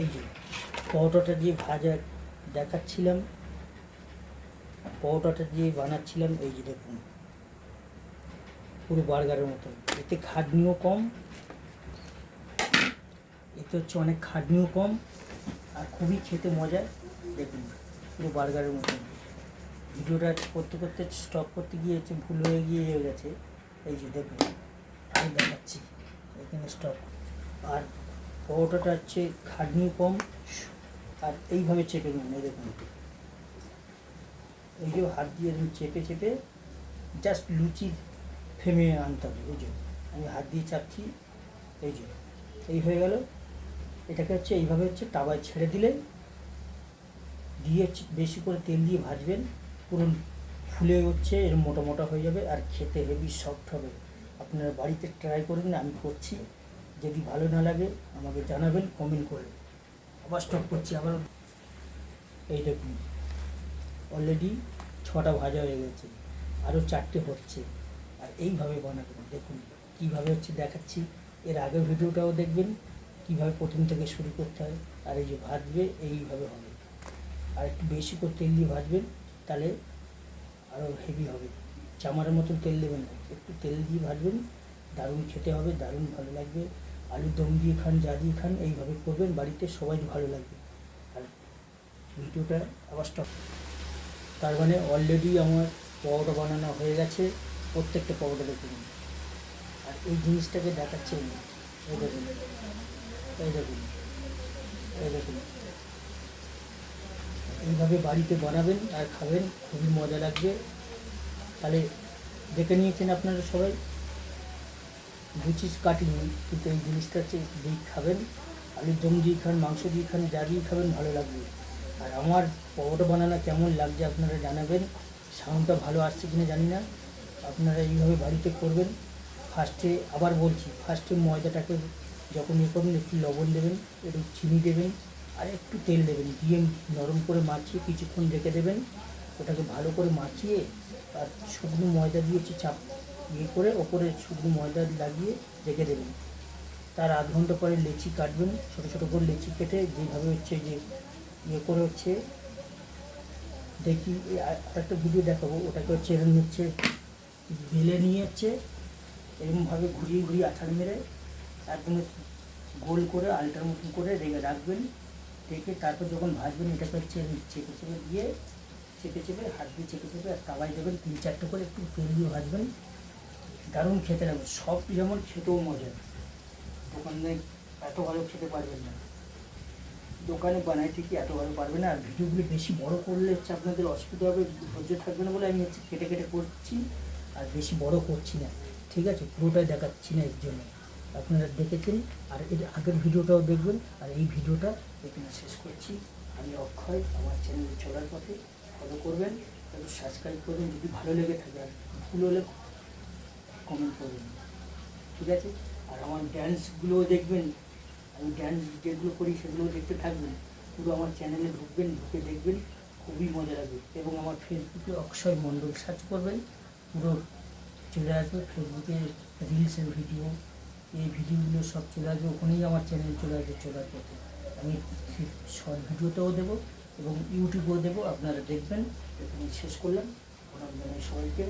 এই যে পরোটাটা দিয়ে ভাজা দেখাচ্ছিলাম, পরোটাটা দিয়ে বানাচ্ছিলাম, এই যে দেখুন পুরো বার্গারের মতন। এতে খাটনিও কম, এতে হচ্ছে অনেক খাটনিও কম, আর খুবই খেতে মজা। দেখুন পুরো বার্গারের মতন। ভিডিওটা করতে করতে স্টপ করতে গিয়ে হচ্ছে ভুল হয়ে গেছে। এই যে দেখুন আমি দেখাচ্ছি, এখানে স্টপ। আর পরোটাটা হচ্ছে খাটনিও কম, আর এইভাবে চেপে নেবেন। এই দেখুন, এই যে হাত দিয়ে চেপে চেপে জাস্ট লুচি ফেমে আনতে হবে। এই যে আমি হাত দিয়ে চাপছি, এই যে এই হয়ে গেল। এটাকে হচ্ছে এইভাবে হচ্ছে তাওয়ায় ছেড়ে দিলে দিয়ে বেশি করে তেল দিয়ে ভাজবেন, পুরো ফুলে হচ্ছে এর মোটা মোটা হয়ে যাবে, আর খেতে হেভি সফট হবে। আপনারা বাড়িতে ট্রাই করুন, আমি করছি। যদি ভালো না লাগে আমাকে জানাবেন কমেন্ট করে। আবার স্টপ করছি আবার। এই দেখুন অলরেডি 6টা ভাজা হয়ে গেছে, আরও 4টে হচ্ছে। আর এইভাবে বানাবেন। দেখুন কীভাবে হচ্ছে দেখাচ্ছি, এর আগের ভিডিওটাও দেখবেন কীভাবে প্রথম থেকে শুরু করতে হয়। আর এই যে ভাজবে এইভাবে হবে, আর একটু বেশি করে তেল দিয়ে ভাজবেন, তাহলে আরও হেভি হবে। চামারের মতন তেল দেবেন না, একটু তেল দিয়ে ভাজবেন, দারুণ খেতে হবে, দারুণ ভালো লাগবে। আলুর দম দিয়ে খান, যা দিয়ে খান, এইভাবে করবেন, বাড়িতে সবাই ভালো লাগবে। আর ভিডিওটা আবার স্টপ। তার মানে অলরেডি আমার পরোটা বানানো হয়ে গেছে, প্রত্যেকটা পরোটা দেখুন। আর এই জিনিসটাকে দেখাচ্ছে, এই দেখুন, এই দেখুন, এই দেখুন। এইভাবে বাড়িতে বানাবেন আর খাবেন, খুবই মজা লাগবে। তাহলে দেখে নিয়েছেন আপনারা সবাই, লুচি কাটিনি, কিন্তু এই জিনিসটা হচ্ছে দিয়ে খাবেন, আলুর দম দিয়ে খান, মাংস দিয়ে খান, যা দিয়ে খাবেন ভালো লাগবে। আর আমার পরোটা বানানো কেমন লাগছে আপনারা জানাবেন। সাউন্ডটা ভালো আসছে কিনা জানি না। আপনারা এইভাবে বাড়িতে করবেন। ফার্স্টে আবার বলছি, ফার্স্টে ময়দাটাকে যখন করবেন একটু লবণ দেবেন, একটু চিনি দেবেন, আর একটু তেল দেবেন, দিয়ে নরম করে মাখিয়ে কিছুক্ষণ রেখে দেবেন। ওটাকে ভালো করে মাখিয়ে আর শুকনো ময়দা দিয়েছি চাপ করে ওপরে শুকনো ময়দা লাগিয়ে রেখে দেবেন। তার আধ ঘন্টা পরে লেচি কাটবেন, ছোটো ছোটো করে লেচি কেটে যেভাবে হচ্ছে যে করে হচ্ছে, দেখি আরেকটা ভিডিও দেখাবো, ওটাকে হচ্ছে এরকম হচ্ছে বেলে নিয়ে হচ্ছে এরকমভাবে ঘুরিয়ে ঘুরিয়ে আছাড় মেরে একদম গোল করে আলটার মতন করে রেখে রাখবেন। রেখে তারপর যখন ভাজবেন এটাকে হচ্ছে চেপে চেপে দিয়ে চেপে চেপে হাত দিয়ে চেপে চেপে আর তাওয়ায় দেবেন, 3-4টে করে একটু তেল দিয়ে ভাজবেন, দারুণ খেতে লাগবে। সব যেমন খেতেও মজা, দোকানে এত ভালো খেতে পারবেন না, দোকানে বানাই ঠিকই এত ভালো পারবে না। আর ভিডিওগুলি বেশি বড় করলে হচ্ছে আপনাদের অসুবিধা হবে, ধৈর্য থাকবে না বলে আমি হচ্ছে কেটে কেটে করছি, আর বেশি বড় করছি না, ঠিক আছে? পুরোটাই দেখাচ্ছি না, এর জন্য আপনারা দেখেছেন। আর এর আগের ভিডিওটাও দেখবেন। আর এই ভিডিওটা এখানে শেষ করছি। আমি অক্ষয়, আমার চ্যানেলে চলার পথে, ফলো করবেন, একটু সাবস্ক্রাইব করবেন যদি ভালো লেগে থাকে, আর ভুল হলে কমেন্ট করবেন, ঠিক আছে? আর আমার ড্যান্সগুলোও দেখবেন, আমি ড্যান্স যেগুলো করি সেগুলোও দেখতে থাকবেন। পুরো আমার চ্যানেলে ঢুকবেন, ঢুকে দেখবেন, খুবই মজা লাগবে। এবং আমার ফেসবুকে অক্ষয় মণ্ডল সার্চ করবেন, পুরো চলে আসবে। ফেসবুকে রিলসের ভিডিও, এই ভিডিওগুলো সব চলে আসবে, ওখানেই আমার চ্যানেল চলে আসবে চলার পথে। আমি শর্ট ভিডিওতেও দেবো এবং ইউটিউবেও দেবো, আপনারা দেখবেন। এখানে শেষ করলাম। আপনাদের সবাইকে